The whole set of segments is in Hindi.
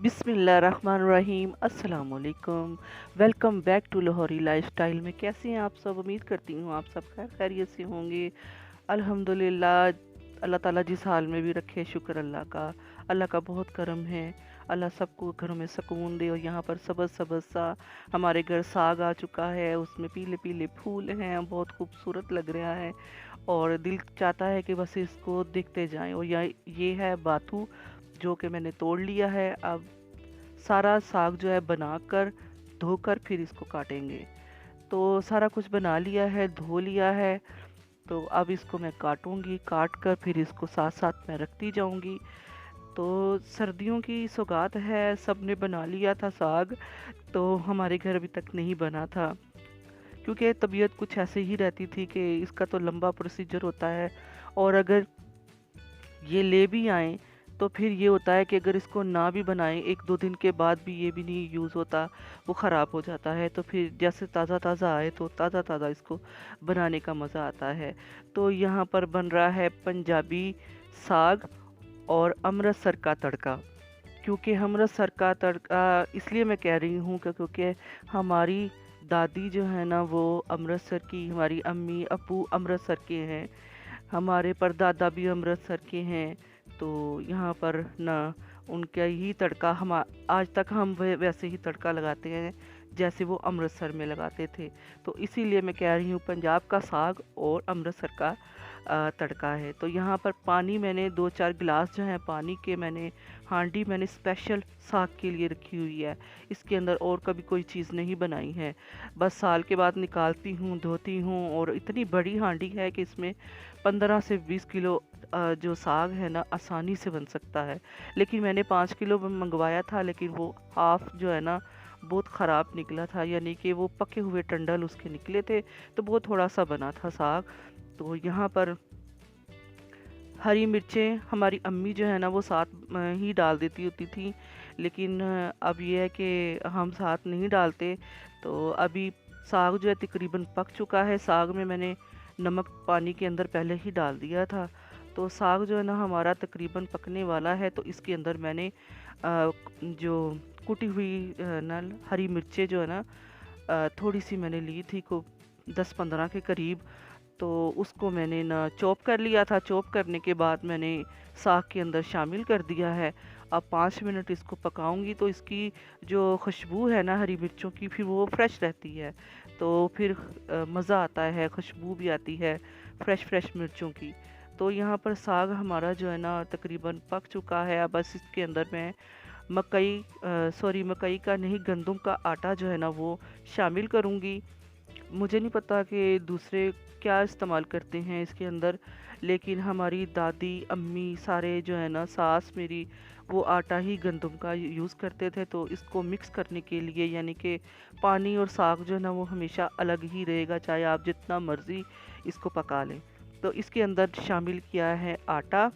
बिस्मिल्लाहिर्रहमानिर्रहीम अस्सलाम वालेकुम। Welcome back to Lahori lifestyle में। कैसे हैं आप सब? उम्मीद करती हूँ आप सब खैर खैरियत से होंगे। अल्हम्दुलिल्लाह। अल्लाह ताला जिस हाल में भी रखे, शुक्र अल्लाह का। अल्लाह का बहुत करम है। अल्लाह सबको घरों में सुकून दे। और यहाँ पर सबज सबज सा हमारे घर साग आ चुका है, उसमें पीले पीले फूल हैं, बहुत खूबसूरत लग रहा है और दिल चाहता है कि बस इसको देखते जाएं। और ये है बाथू, जो कि मैंने तोड़ लिया है। अब सारा साग जो है बनाकर धोकर फिर इसको काटेंगे। तो सारा कुछ बना लिया है, धो लिया है। तो अब इसको मैं काटूंगी, काट कर फिर इसको साथ साथ मैं रखती जाऊंगी। तो सर्दियों की सौगात है, सबने बना लिया था साग, तो हमारे घर अभी तक नहीं बना था, क्योंकि तबीयत कुछ ऐसे ही रहती थी कि इसका तो लंबा प्रोसीजर होता है। और अगर ये ले भी आए तो फिर ये होता है कि अगर इसको ना भी बनाएं, एक दो दिन के बाद भी ये भी नहीं यूज़ होता, वो ख़राब हो जाता है। तो फिर जैसे ताज़ा ताज़ा आए तो ताज़ा ताज़ा इसको बनाने का मज़ा आता है। तो यहाँ पर बन रहा है पंजाबी साग और अमृतसर का तड़का। क्योंकि अमृतसर का तड़का इसलिए मैं कह रही हूँ क्योंकि हमारी दादी जो है ना, वो अमृतसर की, हमारी अम्मी अब्बू अमृतसर के हैं, हमारे परदादा भी अमृतसर के हैं। तो यहाँ पर ना उनका ही तड़का हम आज तक हम वैसे ही तड़का लगाते हैं जैसे वो अमृतसर में लगाते थे। तो इसीलिए मैं कह रही हूँ पंजाब का साग और अमृतसर का तड़का है। तो यहाँ पर पानी मैंने 2-4 गिलास जो है पानी के, मैंने हांडी मैंने स्पेशल साग के लिए रखी हुई है। इसके अंदर और कभी कोई चीज़ नहीं बनाई है। बस साल के बाद निकालती हूँ, धोती हूँ। और इतनी बड़ी हांडी है कि इसमें 15 से 20 किलो जो साग है ना आसानी से बन सकता है। लेकिन मैंने 5 किलो मंगवाया था, लेकिन वो हाफ जो है ना बहुत ख़राब निकला था, यानी कि वो पके हुए टंडल उसके निकले थे, तो बहुत थोड़ा सा बना था साग। तो यहाँ पर हरी मिर्चें हमारी अम्मी जो है ना वो साथ ही डाल देती होती थी, लेकिन अब ये है कि हम साथ नहीं डालते। तो अभी साग जो है तकरीबन पक चुका है। साग में मैंने नमक पानी के अंदर पहले ही डाल दिया था। तो साग जो है ना हमारा तकरीबन पकने वाला है। तो इसके अंदर मैंने जो कुटी हुई नल हरी मिर्चें जो है ना थोड़ी सी मैंने ली थी, को 10-15 के करीब। तो उसको मैंने ना चॉप कर लिया था। चॉप करने के बाद मैंने साग के अंदर शामिल कर दिया है। अब 5 मिनट इसको पकाऊंगी तो इसकी जो खुशबू है ना हरी मिर्चों की, फिर वो फ्रेश रहती है। तो फिर मज़ा आता है, खुशबू भी आती है फ्रेश फ्रेश मिर्चों की। तो यहाँ पर साग हमारा जो है ना तकरीबन पक चुका है। अब बस इसके अंदर मैं मकई का नहीं, गंदम का आटा जो है ना वो शामिल करूँगी। मुझे नहीं पता कि दूसरे क्या इस्तेमाल करते हैं इसके अंदर, लेकिन हमारी दादी अम्मी सारे जो है ना, सास मेरी, वो आटा ही गंदम का यूज़ करते थे। तो इसको मिक्स करने के लिए, यानी कि पानी और साग जो है ना वो हमेशा अलग ही रहेगा, चाहे आप जितना मर्ज़ी इसको पका लें। तो इसके अंदर शामिल किया है आटा।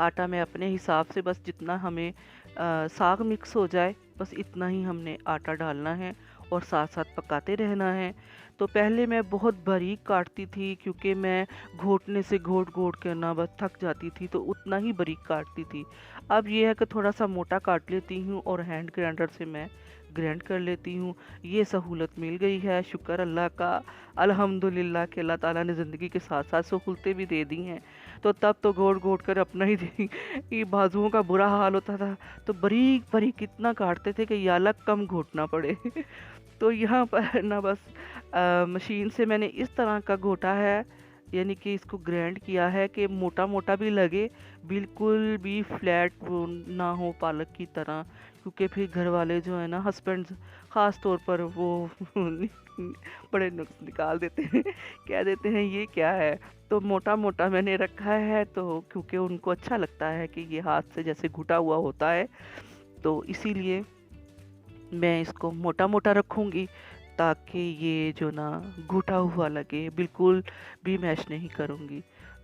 आटा में अपने हिसाब से बस जितना हमें साग मिक्स हो जाए, बस इतना ही हमने आटा डालना है और साथ साथ पकाते रहना है। तो पहले मैं बहुत बारीक काटती थी, क्योंकि मैं घोटने से घोट घोट के ना बस थक जाती थी, तो उतना ही बारीक काटती थी। अब ये है कि थोड़ा सा मोटा काट लेती हूँ और हैंड ग्राइंडर से मैं ग्राइंड कर लेती हूँ। ये सहूलत मिल गई है, शुक्र अल्लाह का। अल्हम्दुलिल्लाह कि अल्लाह ताला ने ज़िंदगी के साथ साथ सहूलतें भी दे दी हैं। तो तब तो घोट घोट कर अपना ही ये बाजुओं का बुरा हाल होता था। तो बारीक बारीक कितना काटते थे कि या अलग कम घोटना पड़े। तो यहाँ पर ना बस मशीन से मैंने इस तरह का घोटा है, यानी कि इसको ग्राइंड किया है कि मोटा मोटा भी लगे, बिल्कुल भी फ्लैट वो ना हो पालक की तरह। क्योंकि फिर घर वाले जो है ना, हस्बैंड ख़ास तौर पर, वो बड़े नुक्स निकाल देते हैं, कह देते हैं ये क्या है। तो मोटा मोटा मैंने रखा है, तो क्योंकि उनको अच्छा लगता है कि ये हाथ से जैसे घुटा हुआ होता है, तो इसीलिए मैं इसको मोटा मोटा रखूँगी, ताकि ये जो ना घुटा हुआ लगे, बिल्कुल भी मैश नहीं करूँगी।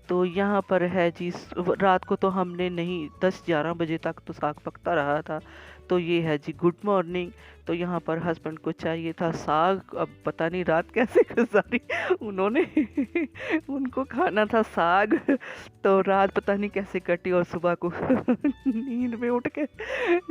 तो यहाँ पर है जी, रात को तो हमने नहीं, 10-11 बजे तक तो साग पकता रहा था। तो ये है जी गुड मॉर्निंग। तो यहाँ पर हस्बैंड को चाहिए था साग। अब पता नहीं रात कैसे गुजारी उन्होंने उनको खाना था साग, तो रात पता नहीं कैसे कटी और सुबह को नींद में उठ के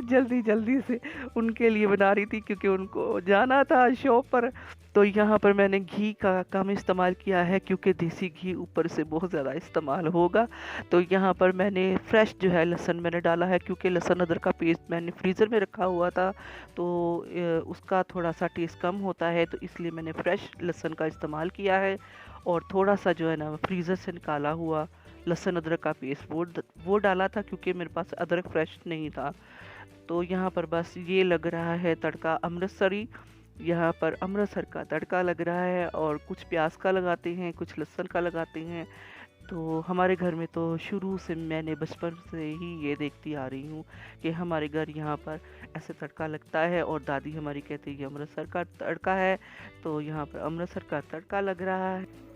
जल्दी जल्दी से उनके लिए बना रही थी क्योंकि उनको जाना था शॉप पर। तो यहाँ पर मैंने घी का कम इस्तेमाल किया है क्योंकि देसी घी ऊपर से बहुत ज़्यादा इस्तेमाल होगा। तो यहाँ पर मैंने फ्रेश जो है लहसुन मैंने डाला है क्योंकि लहसुन अदरक का पेस्ट मैंने फ्रीज़र में रखा हुआ था, तो उसका थोड़ा सा टेस्ट कम होता है, तो इसलिए मैंने फ्रेश लहसुन का इस्तेमाल किया है। और थोड़ा सा जो है ना फ्रीज़र से निकाला हुआ लहसुन अदरक का पेस्ट वो डाला था क्योंकि मेरे पास अदरक फ्रेश नहीं था। तो यहाँ पर बस ये लग रहा है तड़का अमृतसरी। यहाँ पर अमृतसर का तड़का लग रहा है और कुछ प्याज का लगाते हैं, कुछ लहसुन का लगाते हैं। तो हमारे घर में तो शुरू से मैंने बचपन से ही ये देखती आ रही हूँ कि हमारे घर यहाँ पर ऐसे तड़का लगता है और दादी हमारी कहती है कि अमृतसर का तड़का है, तो यहाँ पर अमृतसर का तड़का लग रहा है।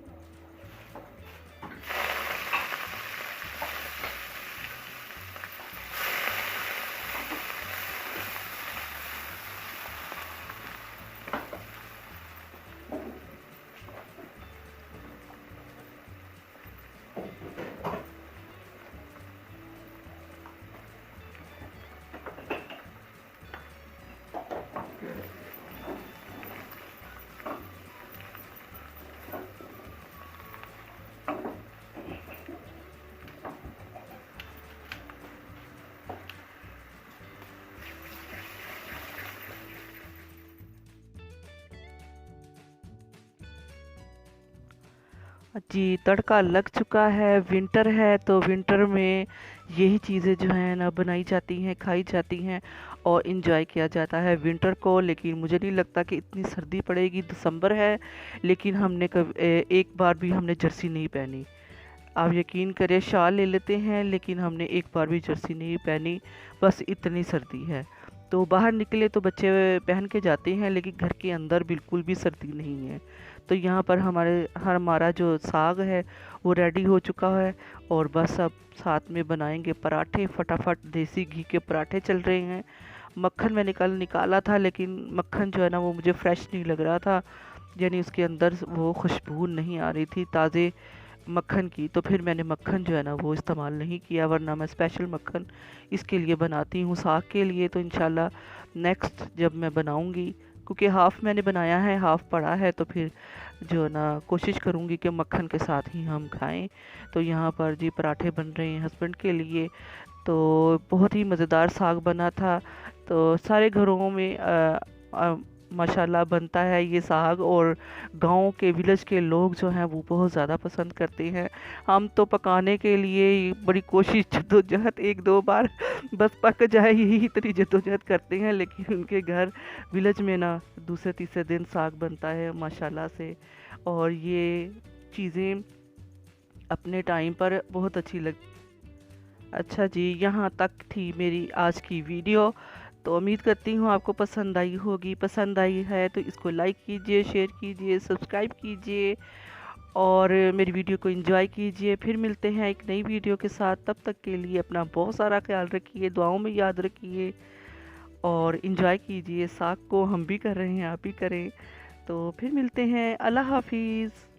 जी, तड़का लग चुका है। विंटर है तो विंटर में यही चीज़ें जो हैं ना बनाई जाती हैं, खाई जाती हैं और इन्जॉय किया जाता है विंटर को। लेकिन मुझे नहीं लगता कि इतनी सर्दी पड़ेगी। दिसंबर है लेकिन हमने एक बार भी हमने जर्सी नहीं पहनी। आप यकीन करिए शाल ले लेते हैं लेकिन हमने एक बार भी जर्सी नहीं पहनी, बस इतनी सर्दी है। तो बाहर निकले तो बच्चे पहन के जाते हैं लेकिन घर के अंदर बिल्कुल भी सर्दी नहीं है। तो यहाँ पर हमारा जो साग है वो रेडी हो चुका है और बस अब साथ में बनाएंगे पराठे। फटाफट देसी घी के पराठे चल रहे हैं। मक्खन मैंने कल निकाला था लेकिन मक्खन जो है ना वो मुझे फ्रेश नहीं लग रहा था, यानी उसके अंदर वो खुशबू नहीं आ रही थी ताज़े मक्खन की, तो फिर मैंने मक्खन जो है ना वो इस्तेमाल नहीं किया, वरना मैं स्पेशल मक्खन इसके लिए बनाती हूँ साग के लिए। तो इंशाल्लाह नेक्स्ट जब मैं बनाऊँगी, क्योंकि हाफ़ मैंने बनाया है हाफ़ पड़ा है, तो फिर जो है ना कोशिश करूँगी कि मक्खन के साथ ही हम खाएं। तो यहाँ पर जी पराठे बन रहे हैं हस्बैंड के लिए। तो बहुत ही मज़ेदार साग बना था। तो सारे घरों में माशाल्लाह बनता है ये साग और गाँव के विलेज के लोग जो हैं वो बहुत ज़्यादा पसंद करते हैं। हम तो पकाने के लिए बड़ी कोशिश जद्दोजहद एक दो बार बस पक जाए यही इतनी जद्दोजहद करते हैं, लेकिन उनके घर विलेज में ना दूसरे तीसरे दिन साग बनता है माशाल्लाह से। और ये चीज़ें अपने टाइम पर बहुत अच्छी लग। अच्छा जी, यहाँ तक थी मेरी आज की वीडियो। तो उम्मीद करती हूँ आपको पसंद आई होगी। पसंद आई है तो इसको लाइक कीजिए, शेयर कीजिए, सब्सक्राइब कीजिए और मेरी वीडियो को एंजॉय कीजिए। फिर मिलते हैं एक नई वीडियो के साथ। तब तक के लिए अपना बहुत सारा ख्याल रखिए, दुआओं में याद रखिए और एंजॉय कीजिए। साग को हम भी कर रहे हैं, आप भी करें। तो फिर मिलते हैं। अल्लाह हाफिज़।